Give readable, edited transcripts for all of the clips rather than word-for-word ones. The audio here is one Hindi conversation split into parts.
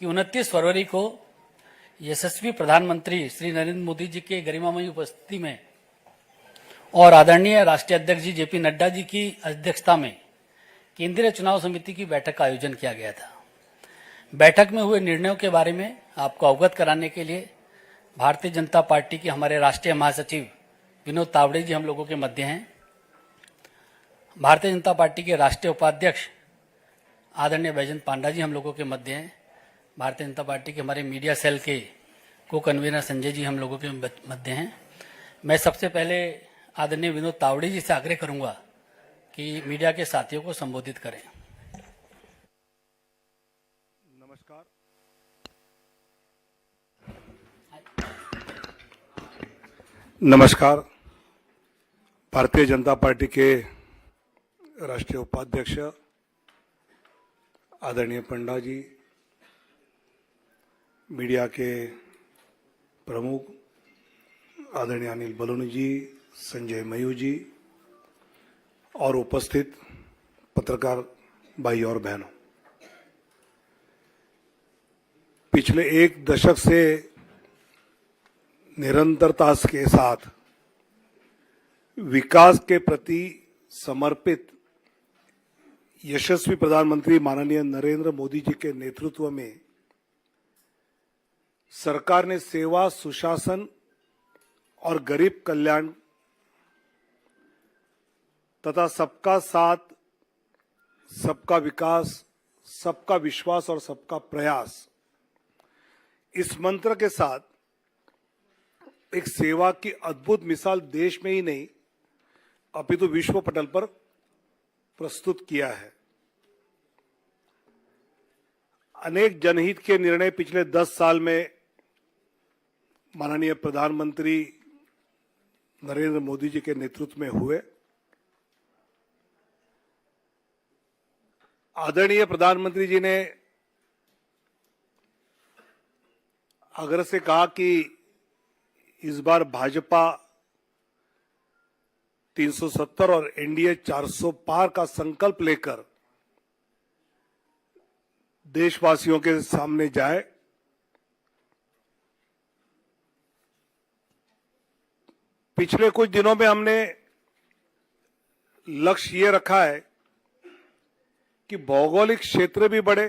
कि 29 फरवरी को यशस्वी प्रधानमंत्री श्री नरेंद्र मोदी जी के गरिमामयी उपस्थिति में और आदरणीय राष्ट्रीय अध्यक्ष जी जेपी नड्डा जी की अध्यक्षता में केंद्रीय चुनाव समिति की बैठक का आयोजन किया गया था। बैठक में हुए निर्णयों के बारे में आपको अवगत कराने के लिए भारतीय जनता पार्टी के हमारे राष्ट्रीय महासचिव विनोद तावड़े जी हम लोगों के मध्य हैं। भारतीय जनता पार्टी के राष्ट्रीय उपाध्यक्ष आदरणीय बैजयंत पांडा जी हम लोगों के मध्य हैं। भारतीय जनता पार्टी के हमारे मीडिया सेल के को कन्वीनर संजय जी हम लोगों के मध्य हैं। मैं सबसे पहले आदरणीय विनोद तावड़े जी से आग्रह करूंगा कि मीडिया के साथियों को संबोधित करें। नमस्कार। नमस्कार। भारतीय जनता पार्टी के राष्ट्रीय उपाध्यक्ष आदरणीय पंडा जी, मीडिया के प्रमुख आदरणीय अनिल बलूनी जी, संजय मयूर जी और उपस्थित पत्रकार भाई और बहनों, पिछले एक दशक से निरंतरता के साथ विकास के प्रति समर्पित यशस्वी प्रधानमंत्री माननीय नरेंद्र मोदी जी के नेतृत्व में सरकार ने सेवा, सुशासन और गरीब कल्याण तथा सबका साथ, सबका विकास, सबका विश्वास और सबका प्रयास, इस मंत्र के साथ एक सेवा की अद्भुत मिसाल देश में ही नहीं अपितु विश्व पटल पर प्रस्तुत किया है। अनेक जनहित के निर्णय पिछले 10 साल में माननीय प्रधानमंत्री नरेंद्र मोदी जी के नेतृत्व में हुए। आदरणीय प्रधानमंत्री जी ने आग्रह से कहा कि इस बार भाजपा 370 और एनडीए 400 पार का संकल्प लेकर देशवासियों के सामने जाए। पिछले कुछ दिनों में हमने लक्ष्य ये रखा है कि भौगोलिक क्षेत्र भी बढ़े,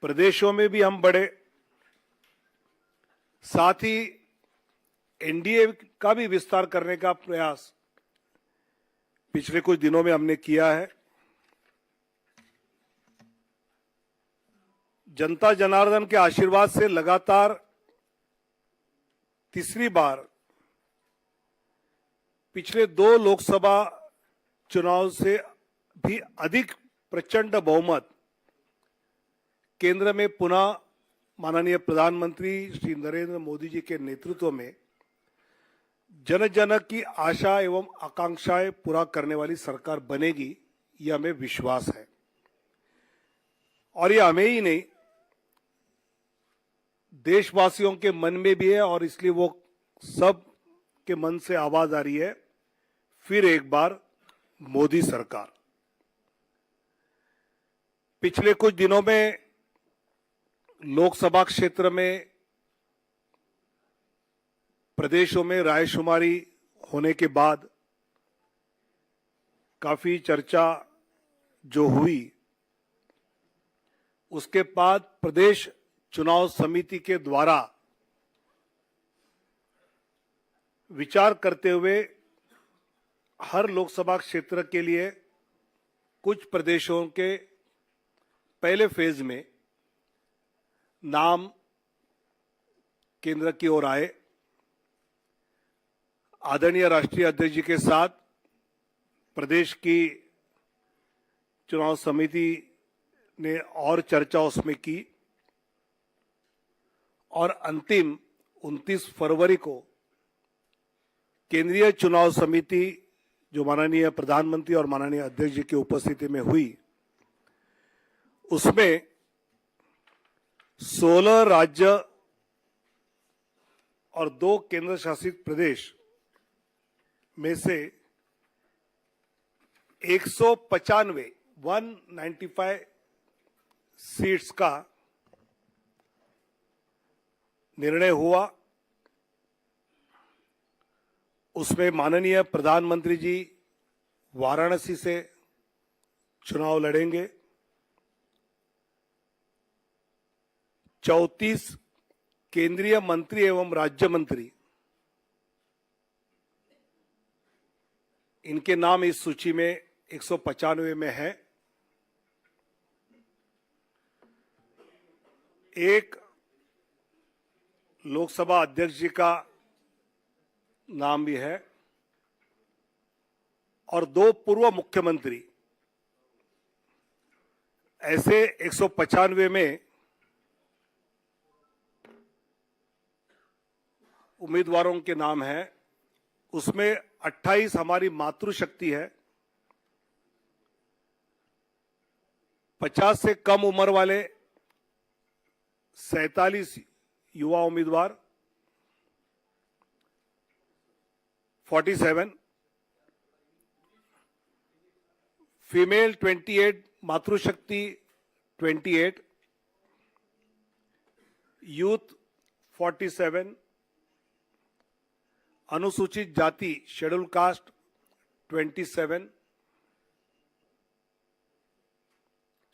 प्रदेशों में भी हम बढ़े, साथ ही एनडीए का भी विस्तार करने का प्रयास पिछले कुछ दिनों में हमने किया है। जनता जनार्दन के आशीर्वाद से लगातार तीसरी बार पिछले 2 लोकसभा चुनाव से भी अधिक प्रचंड बहुमत केंद्र में पुनः माननीय प्रधानमंत्री श्री नरेंद्र मोदी जी के नेतृत्व में जन जन की आशा एवं आकांक्षाएं पूरा करने वाली सरकार बनेगी, यह हमें विश्वास है। और यह हमें ही नहीं, देशवासियों के मन में भी है और इसलिए वो सब के मन से आवाज आ रही है, फिर एक बार मोदी सरकार। पिछले कुछ दिनों में लोकसभा क्षेत्र में प्रदेशों में रायशुमारी होने के बाद काफी चर्चा जो हुई, उसके बाद प्रदेश चुनाव समिति के द्वारा विचार करते हुए हर लोकसभा क्षेत्र के लिए कुछ प्रदेशों के पहले फेज में नाम केंद्र की ओर आए। आदरणीय राष्ट्रीय अध्यक्ष जी के साथ प्रदेश की चुनाव समिति ने और चर्चा उसमें की और अंतिम 29 फरवरी को केंद्रीय चुनाव समिति जो माननीय प्रधानमंत्री और माननीय अध्यक्ष जी की उपस्थिति में हुई, उसमें 16 राज्य और 2 केंद्र शासित प्रदेश में से 195 सीट्स का निर्णय हुआ। उसमें माननीय प्रधानमंत्री जी वाराणसी से चुनाव लड़ेंगे। 34 केंद्रीय मंत्री एवं राज्य मंत्री, इनके नाम इस सूची में 195 में है। एक लोकसभा अध्यक्ष जी का नाम भी है और 2 पूर्व मुख्यमंत्री। ऐसे 195 में उम्मीदवारों के नाम हैं। उसमें 28 हमारी मातृशक्ति है। 50 से कम उम्र वाले 47 युवा उम्मीदवार, 47 फीमेल, 28 मातृशक्ति 28, यूथ 47, अनुसूचित जाति शेड्यूल कास्ट 27,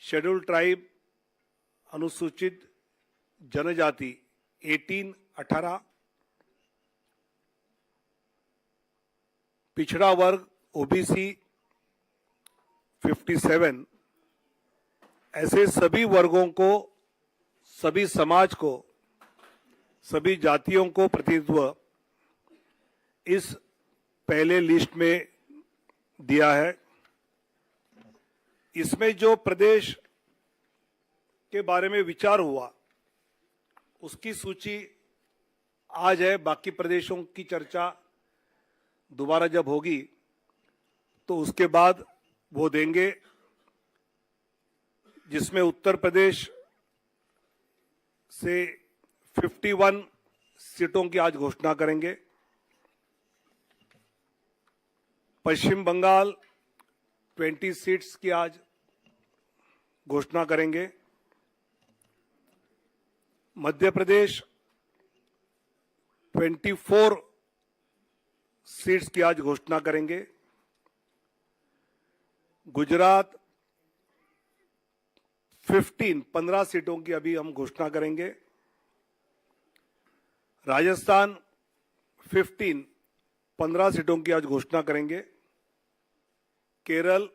शेड्यूल ट्राइब अनुसूचित जनजाति 18, पिछड़ा वर्ग ओबीसी 57। ऐसे सभी वर्गों को, सभी समाज को, सभी जातियों को प्रतिनिधित्व इस पहले लिस्ट में दिया है। इसमें जो प्रदेश के बारे में विचार हुआ उसकी सूची आज है। बाकी प्रदेशों की चर्चा दोबारा जब होगी तो उसके बाद वो देंगे, जिसमें उत्तर प्रदेश से 51 सीटों की आज घोषणा करेंगे। पश्चिम बंगाल 20 सीट्स की आज घोषणा करेंगे। मध्य प्रदेश 24 सीट्स की आज घोषणा करेंगे। गुजरात 15 सीटों की अभी हम घोषणा करेंगे। राजस्थान 15 सीटों की आज घोषणा करेंगे। केरल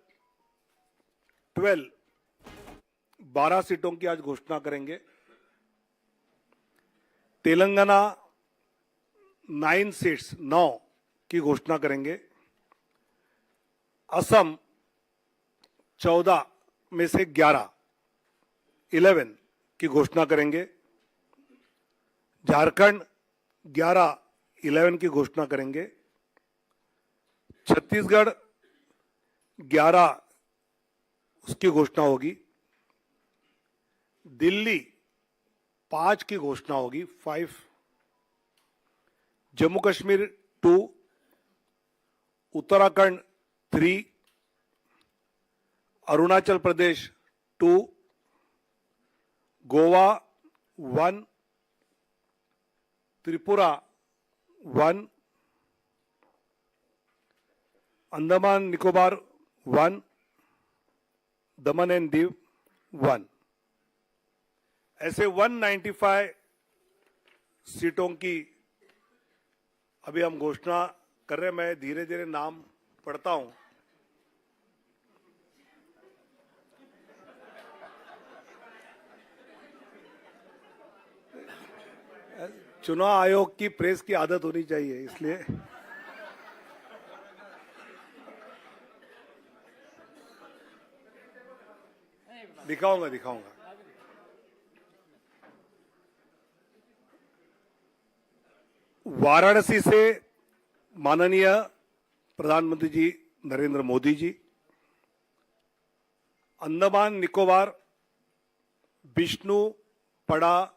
12 सीटों की आज घोषणा करेंगे। तेलंगाना 9 की घोषणा करेंगे। असम 14 में से 11 की घोषणा करेंगे। झारखंड 11 की घोषणा करेंगे। छत्तीसगढ़ 11 उसकी घोषणा होगी। दिल्ली 5 की घोषणा होगी, 5। जम्मू कश्मीर 2, उत्तराखंड 3, अरुणाचल प्रदेश 2, गोवा 1, त्रिपुरा 1, अंडमान निकोबार 1, दमन एंड दीव 1। ऐसे 195 सीटों की अभी हम घोषणा कर रहे हैं। मैं धीरे धीरे नाम पढ़ता हूं। चुनाव आयोग की प्रेस की आदत होनी चाहिए, इसलिए दिखाऊंगा। वाराणसी से माननीय प्रधानमंत्री जी नरेंद्र मोदी जी, अंडमान निकोबार विष्णु पड़ा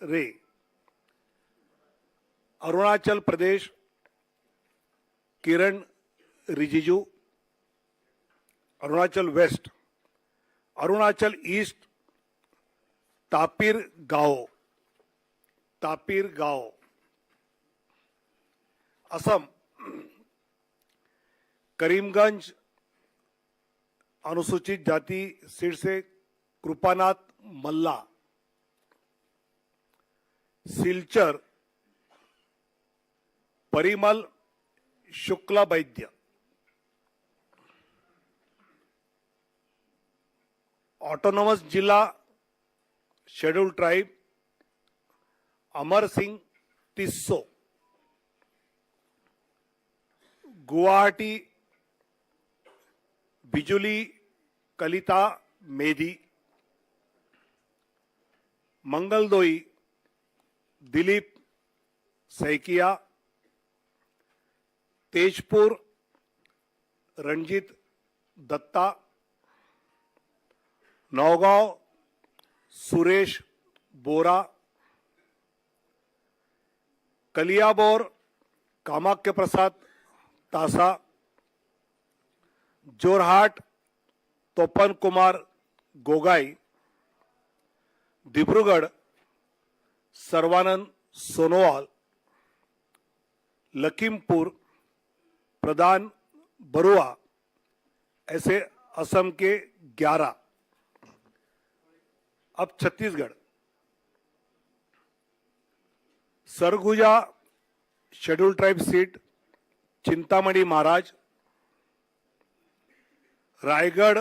रे, अरुणाचल प्रदेश किरण रिजिजू, अरुणाचल वेस्ट, अरुणाचल ईस्ट, तापिर गांव, असम, करीमगंज अनुसूचित जाति सीट से कृपानाथ मल्ला, सिलचर परिमल शुक्ला वैद्य, ऑटोनोमस जिला शेड्यूल्ड ट्राइब अमर सिंह टिस्सो, गुवाहाटी बिजुली कलिता मेधी, मंगलदोई दिलीप सैकिया, तेजपुर रंजीत दत्ता, नौगांव सुरेश बोरा, कलियाबोर कामाख्य प्रसाद तासा, जोरहाट तोपन कुमार गोगाई, डिब्रूगढ़ सर्वानंद सोनोवाल, लखीमपुर प्रधान बरुआ, ऐसे असम के 11। अब Chhattisgarh, Surguja scheduled tribe seat Chintamani Maharaj, Raigarh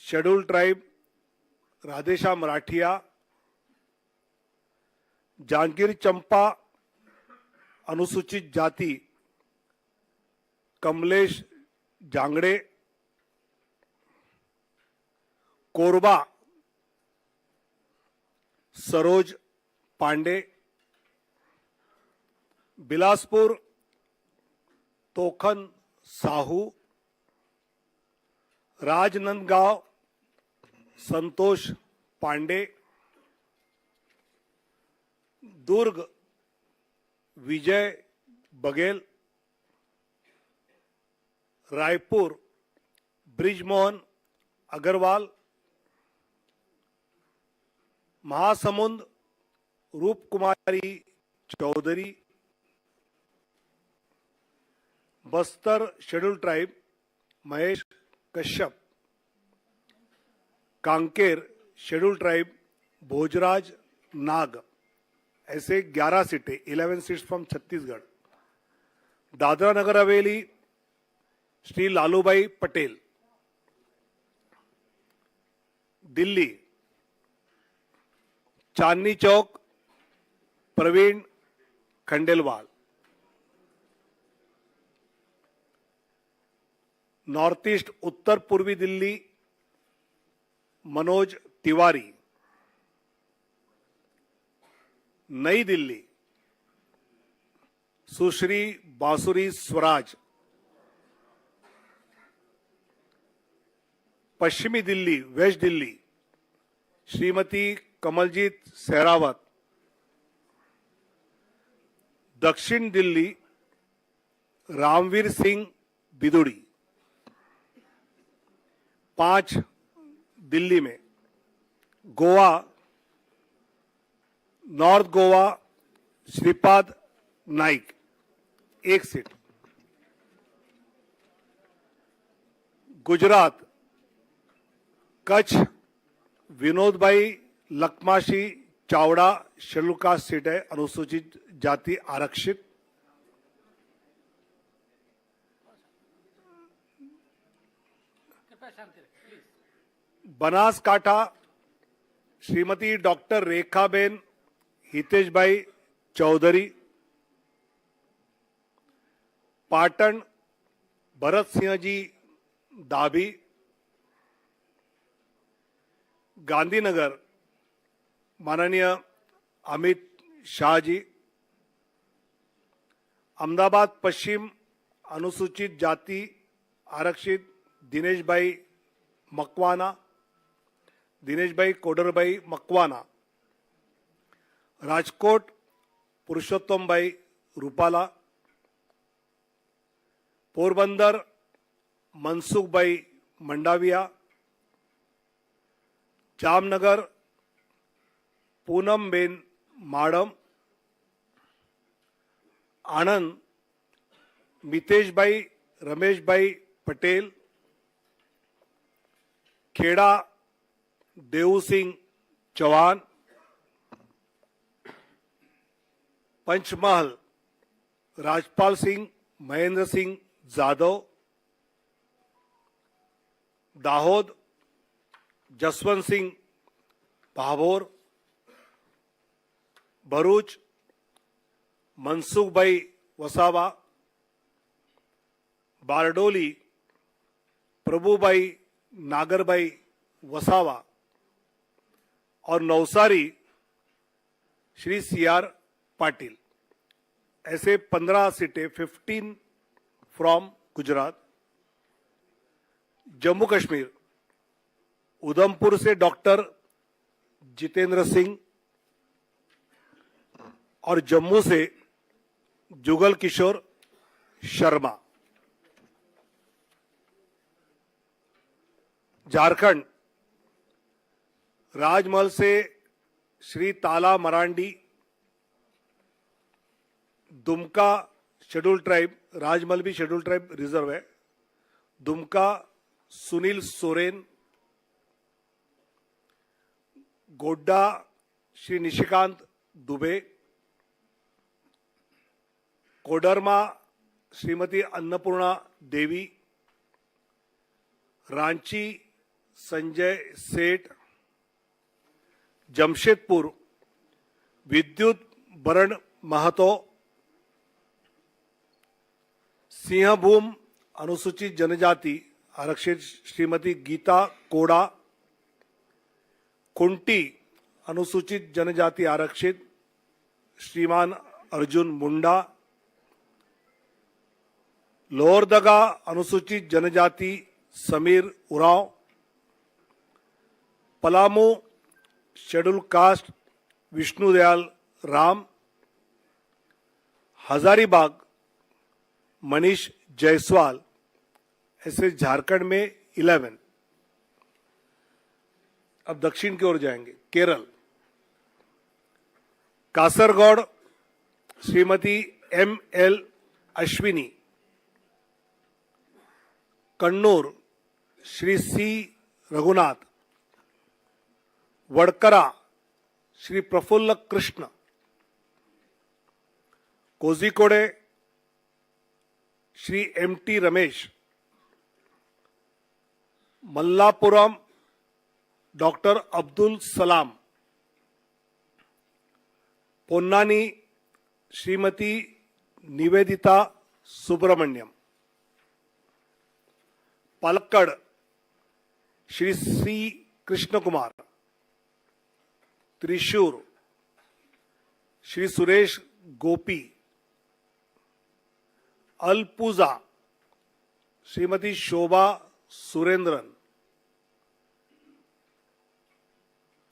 scheduled tribe Radheshyam Rathiya, Janjgir Champa अनुसूचित जाति कमलेश जांगड़े, कोरबा सरोज पांडे, बिलासपुर तोखन साहू, राजनांदगांव संतोष पांडे, दुर्ग Vijay Baghel, Raipur Brijmohan Agrawal, Mahasamund Roop Kumari Chaudhary, Bastar scheduled tribe Mahesh Kashyap, Kanker scheduled tribe Bhojraj Nag, ऐसे 11 सीटें, 11 seats from Chhattisgarh. Dadra Nagar Haveli Shri Lalubhai Patel, Delhi Chandni Chowk Praveen Khandelwal, north east उत्तर पूर्वी दिल्ली मनोज तिवारी, नई दिल्ली सुश्री बांसुरी स्वराज, पश्चिमी दिल्ली वेस्ट दिल्ली श्रीमती कमलजीत सहरावत, दक्षिण दिल्ली रामवीर सिंह बिदुड़ी, 5 दिल्ली में गोवा नॉर्थ गोवा श्रीपाद नाइक 1 सीट, गुजरात कच्छ विनोद भाई लखमाशी चावड़ा शेड्यूल कास्ट सीट है, अनुसूचित जाति आरक्षित, बनासकांठा श्रीमती डॉक्टर रेखाबेन हितेश भाई चौधरी, पाटन भरत सिंह जी दाभी, गांधीनगर माननीय अमित शाह जी, अहमदाबाद पश्चिम अनुसूचित जाति आरक्षित दिनेश भाई मकवाना, दिनेश भाई कोडरभाई मकवाना, राजकोट पुरुषोत्तम भाई रूपाला, पोरबंदर मनसुख भाई मंडाविया, जामनगर पूनमबेन माडम, आनंद मितेशभाई रमेशभाई पटेल, खेड़ा देवसिंह चौहान, पंचमहल राजपाल सिंह महेंद्र सिंह जाधव, दाहोद जसवंत सिंह भाभोर, भरूच मनसुखभाई वसावा, बारडोली प्रभुभाई नागरभाई वसावा और नवसारी श्री सी आर पाटिल। ऐसे 15 सीटें, 15 फ्रॉम गुजरात। जम्मू कश्मीर उधमपुर से डॉक्टर जितेंद्र सिंह और जम्मू से जुगल किशोर शर्मा। झारखंड राजमहल से श्री ताला मरांडी, दुमका शेड्यूल ट्राइब, राजमहल भी शेड्यूल ट्राइब रिजर्व है, दुमका सुनील सोरेन, गोड्डा श्री निशिकांत दुबे, कोडरमा श्रीमती अन्नपूर्णा देवी, रांची संजय सेठ, जमशेदपुर विद्युत बरण महतो, सिंहभूम अनुसूचित जनजाति आरक्षित श्रीमती गीता कोड़ा, कुंटी अनुसूचित जनजाति आरक्षित श्रीमान अर्जुन मुंडा, लोहरदगा अनुसूचित जनजाति समीर उरांव, पलामू शेड्यूल कास्ट विष्णुदयाल राम, हजारीबाग मनीष जायसवाल। ऐसे झारखंड में 11। अब दक्षिण की ओर जाएंगे। Kerala Kasaragod Shrimati ML Ashwini, Kannur Shri C Raghunath, Vadakara Shri Praful Krishna, Kozhikode Shri MT Ramesh, Malappuram doctor Abdul Salam, Ponnani Shrimati Nivedita Subramaniam, Palakkad Shri C Krishna Kumar, Thrissur Shri Suresh Gopi, Alappuzha Shrimati Shobha Surendran,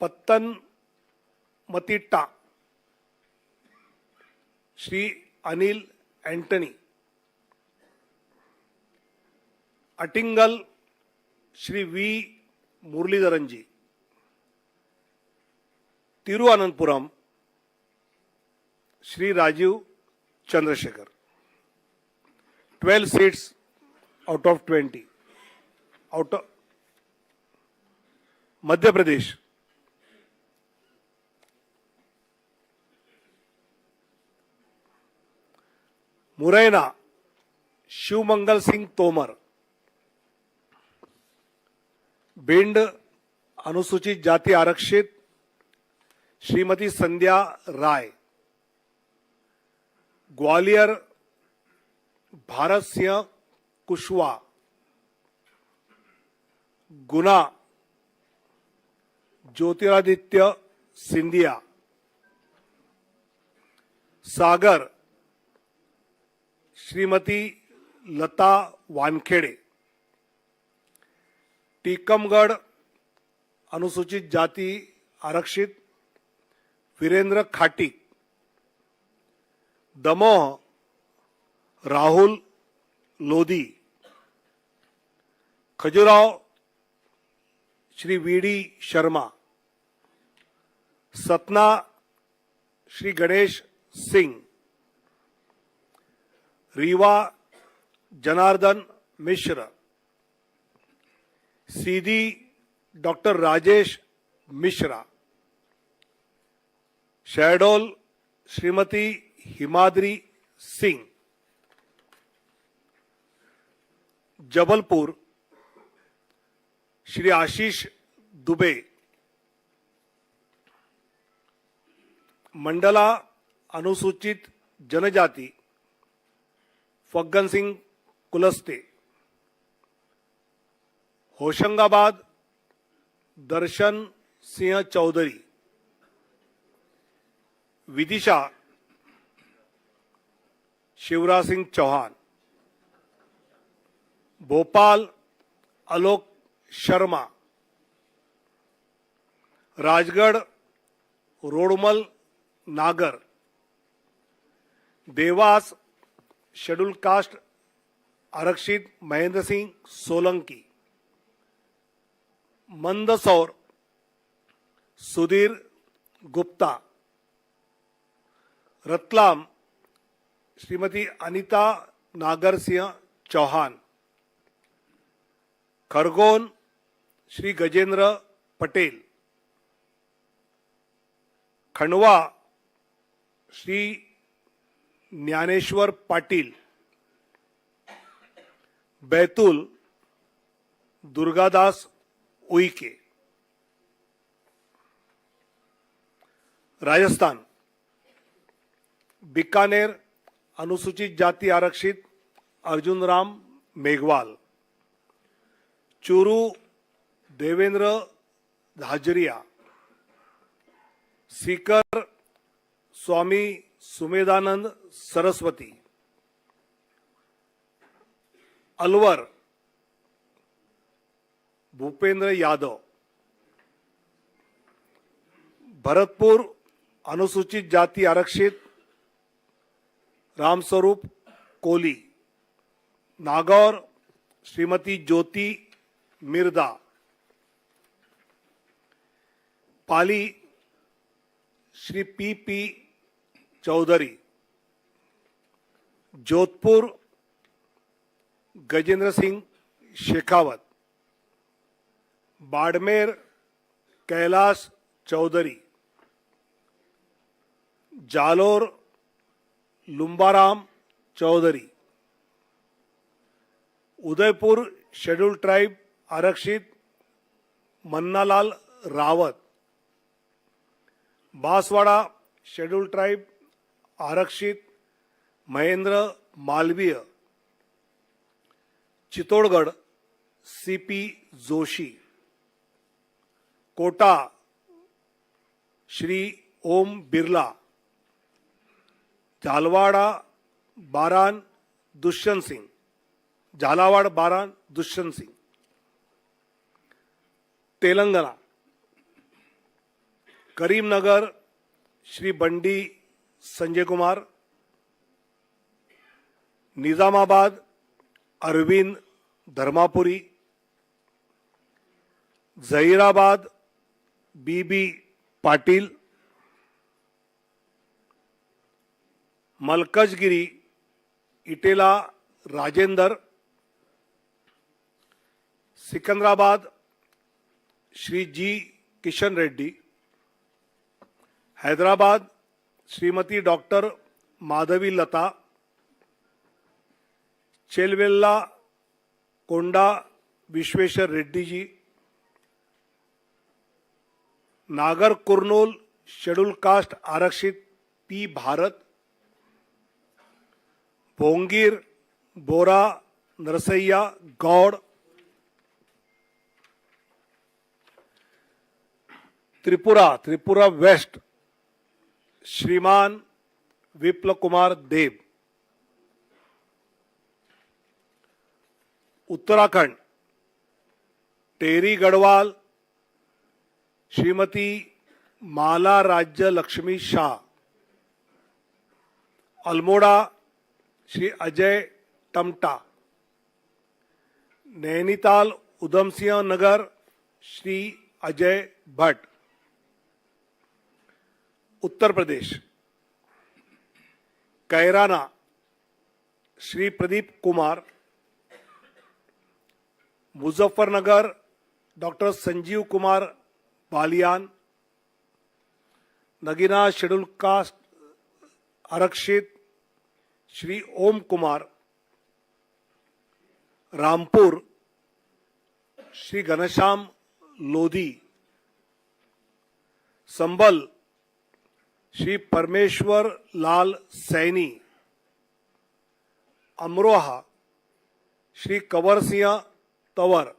Pathanamthitta Shri Anil Antony, Attingal Shri V Muraleedharan ji, Thiruvananthapuram Shri Rajeev Chandrasekhar. 12 seats out of 20। Out of Madhya Pradesh Morena Shivmangal Singh Tomar, Bhind अनुसूचित जाति आरक्षित श्रीमती संध्या राय, ग्वालियर भारत सिंह कुशवाहा, गुना ज्योतिरादित्य सिंधिया, सागर श्रीमती लता वानखेड़े, टीकमगढ़ अनुसूचित जाति आरक्षित वीरेंद्र खाटी, दमोह राहुल लोधी, खजुराहो श्री वीडी शर्मा, सतना श्री गणेश सिंह, रीवा जनार्दन मिश्र, सीधी डॉक्टर राजेश मिश्रा, शहडोल श्रीमती हिमाद्री सिंह, जबलपुर श्री आशीष दुबे, मंडला अनुसूचित जनजाति फग्गन सिंह कुलस्ते, होशंगाबाद दर्शन सिंह चौधरी, विदिशा शिवराज सिंह चौहान, भोपाल आलोक शर्मा, राजगढ़ रोडमल नागर, देवास शेड्यूल कास्ट आरक्षित महेंद्र सिंह सोलंकी, मंदसौर सुधीर गुप्ता, रतलाम श्रीमती अनिता नागर सिंह चौहान, खरगोन श्री गजेंद्र पटेल, खंडवा श्री ज्ञानेश्वर पाटिल, बैतूल दुर्गादास उइके, राजस्थान बीकानेर अनुसूचित जाति आरक्षित अर्जुन राम मेघवाल, चूरू देवेंद्र धाजरिया, सीकर स्वामी सुमेधानंद सरस्वती, अलवर भूपेंद्र यादव, भरतपुर अनुसूचित जाति आरक्षित Ramswaroop Koli, Nagaur Shrimati Jyoti Mirdha, Pali Shri P Chaudhary, Jodhpur Gajendra Singh Shekhawat, Barmer Kailash Chaudhary, Jalore Lumbaram Chaudhary, Udaipur schedule tribe आरक्षित मन्नालाल रावत, बांसवाड़ा शेड्यूल ट्राइब आरक्षित Mahendra Malviya, Chittorgarh CP Joshi, Kota Shri Om Birla, Jhalawar Baran Dushyant Singh, Jhalawar Baran Dushyant Singh, Telangana Karimnagar Shri Bandi Sanjay Kumar, Nizamabad Arvind Dharmapuri, Zahirabad BB Patil, Malkajgiri Etela Rajender, Secunderabad Shri G Kishan Reddy, Hyderabad Shrimati doctor Madhavi लता, चेलवेल्ला कोंडा विश्वेश्वर रेड्डी जी, नागर कुर्नूल शेड्यूल कास्ट आरक्षित पी भारत, भोंगीर बोरा नरसैया गौड़, त्रिपुरा वेस्ट श्रीमान विप्ल कुमार देव, उत्तराखंड टेरी Garhwal Shrimati Mala Rajya Lakshmi Shah, Almora Shri Ajay Tamta, Nainital Udham Singh Nagar Shri Ajay Bhatt, Uttar Pradesh Kairana Shri Pradeep Kumar, Muzaffarnagar doctor Sanjeev Kumar Balyan, Nagina schedule caste आरक्षित श्री ओम Kumar, Rampur Shri Ghanshyam Lodhi, Sambhal Shri Parmeshwar Lal Saini, Amroha Shri Kanwar Singh Tanwar,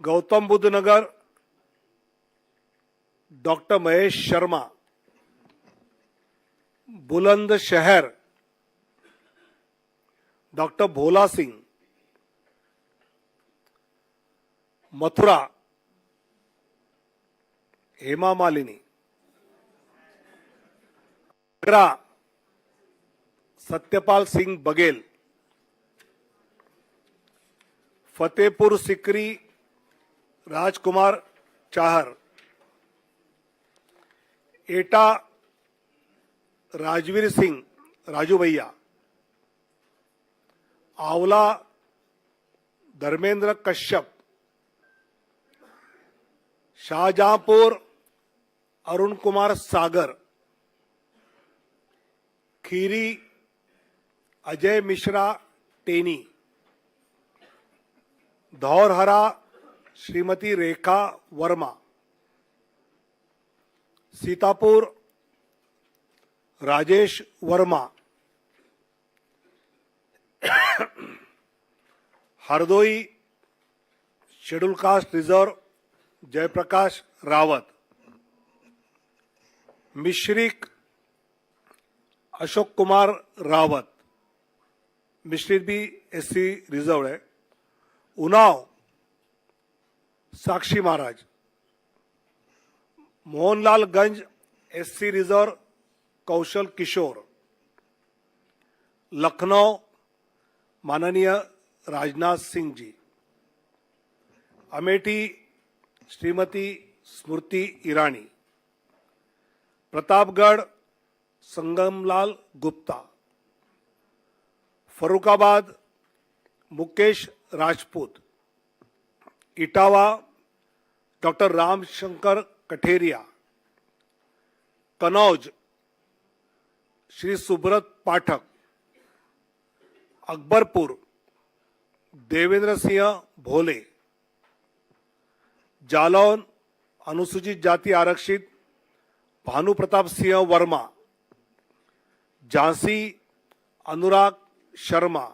Gautam Buddh Nagar doctor Mahesh Sharma, Bulandshahr doctor Bhola Singh, Mathura Hema Malini, Agra Satyapal Singh Baghel, Fatehpur Sikri Rajkumar Chahar, Etah Rajveer Singh Raju Bhaiya, Aonla Dharmendra Kashyap, Shahjahanpur Arun Kumar Sagar, Kheri Ajay Mishra Teni, Dhaurahra Shrimati Rekha Verma, Sitapur Rajesh Verma, Hardoi schedule caste reserve Jaiprakash Rawat, Misrikh Ashok Kumar Rawat, Misrikh भी एससी रिजर्व है, उन्नाव साक्षी महाराज, मोहनलालगंज एससी रिजर्व कौशल किशोर, लखनऊ माननीय राजनाथ सिंह जी, अमेठी श्रीमती स्मृति ईरानी, प्रतापगढ़ संगमलाल गुप्ता, फरुखाबाद मुकेश राजपूत, इटावा डॉक्टर रामशंकर कठेरिया, कनौज श्री सुब्रत पाठक, अकबरपुर देवेंद्र सिंह भोले, जालौन अनुसूचित जाति आरक्षित भानु प्रताप सिंह वर्मा, झांसी अनुराग शर्मा,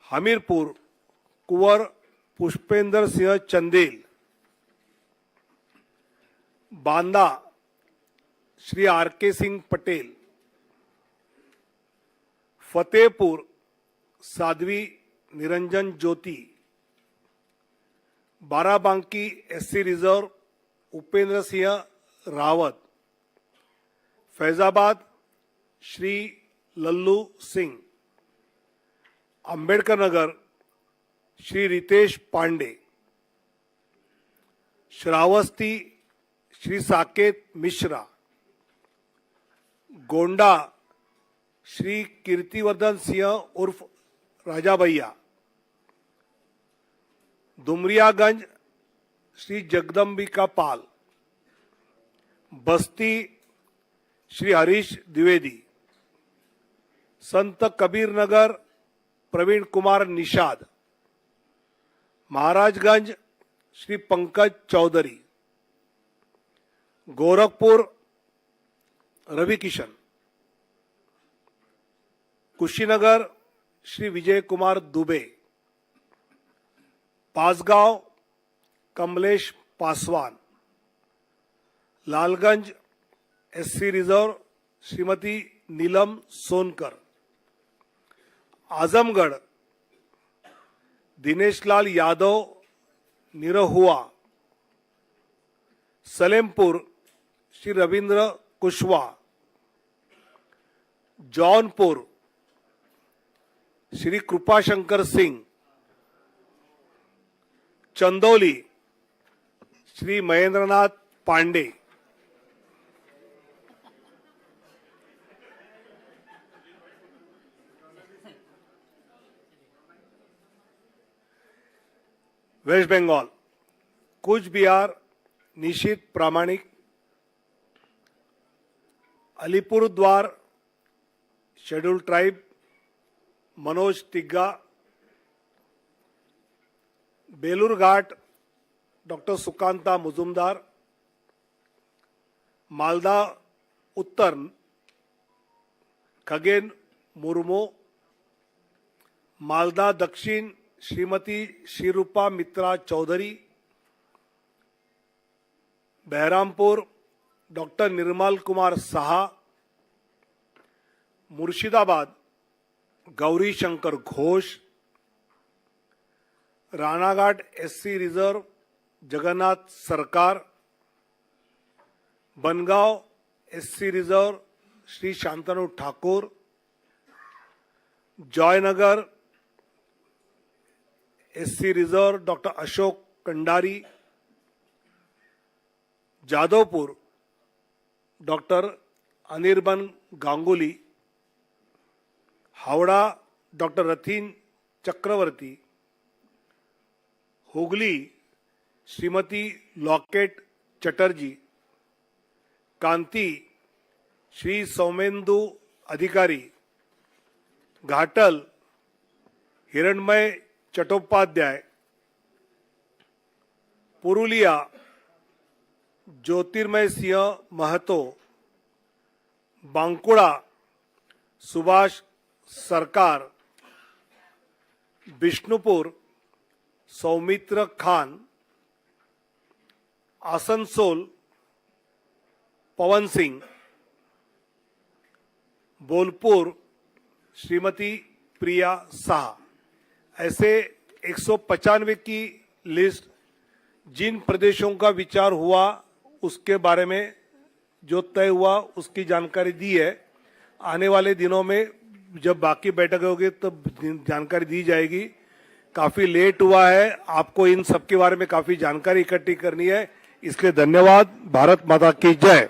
हमीरपुर कुंवर पुष्पेंद्र सिंह चंदेल, बांदा श्री आर के सिंह पटेल, फतेहपुर साध्वी निरंजन ज्योति, बाराबांकी एससी रिजर्व उपेंद्र सिंह रावत, फैजाबाद श्री लल्लू सिंह, अंबेडकर नगर श्री रितेश पांडे, श्रावस्ती श्री साकेत मिश्रा, गोंडा श्री कीर्तिवर्धन सिंह उर्फ राजा भैया, दुमरियागंज श्री जगदम्बिका पाल, बस्ती Shri Harish Dwivedi, Sant Kabir Nagar Praveen Kumar Nishad, Maharajganj Shri Pankaj Chaudhary, Gorakhpur Ravi Kishan, Kushinagar Shri Vijay Kumar Dubey, Bansgaon Kamlesh Paswan, Lalganj SC reserve Shrimati Neelam Sonkar, Azamgarh Dineshlal Yadav Nirahua, Salempur Shri Ravindra Kushwaha, Jaunpur Shri Kripashankar Singh, Chandauli Shri Mahendranath Pandey, west Bengal Cooch Behar Nisith Pramanik, Alipurduar schedule tribe Manoj Tigga, Balurghat doctor Sukanta Majumdar, Malda Uttar Khagen Murmu, Malda Dakshin Shrimati Sreerupa मित्रा Chaudhary, Baharampur doctor Nirmal Kumar Saha, Murshidabad Gouri Shankar Ghosh, Ranaghat SC reserve Jagannath Sarkar, Bangaon SC reserve Shri Shantanu Thakur, Jaynagar SC reserve doctor Ashok Kandari, Jadavpur doctor Anirban Ganguly, Howrah doctor Rathin Chakraborty, Hooghly Shrimati Locket Chatterjee, Kanthi Shri Soumendu Adhikari, Ghatal हिरणमय चट्टोपाध्याय, पुरुलिया ज्योतिर्मय सिंह महतो, बांकुड़ा सुभाष सरकार, बिष्णुपुर सौमित्र खान, आसनसोल पवन सिंह, बोलपुर श्रीमती प्रिया साहा। ऐसे 195 की लिस्ट जिन प्रदेशों का विचार हुआ उसके बारे में जो तय हुआ उसकी जानकारी दी है। आने वाले दिनों में जब बाकी बैठक होगी तब जानकारी दी जाएगी। काफी लेट हुआ है, आपको इन सब के बारे में काफी जानकारी इकट्ठी करनी है, इसलिए धन्यवाद। भारत माता की जय।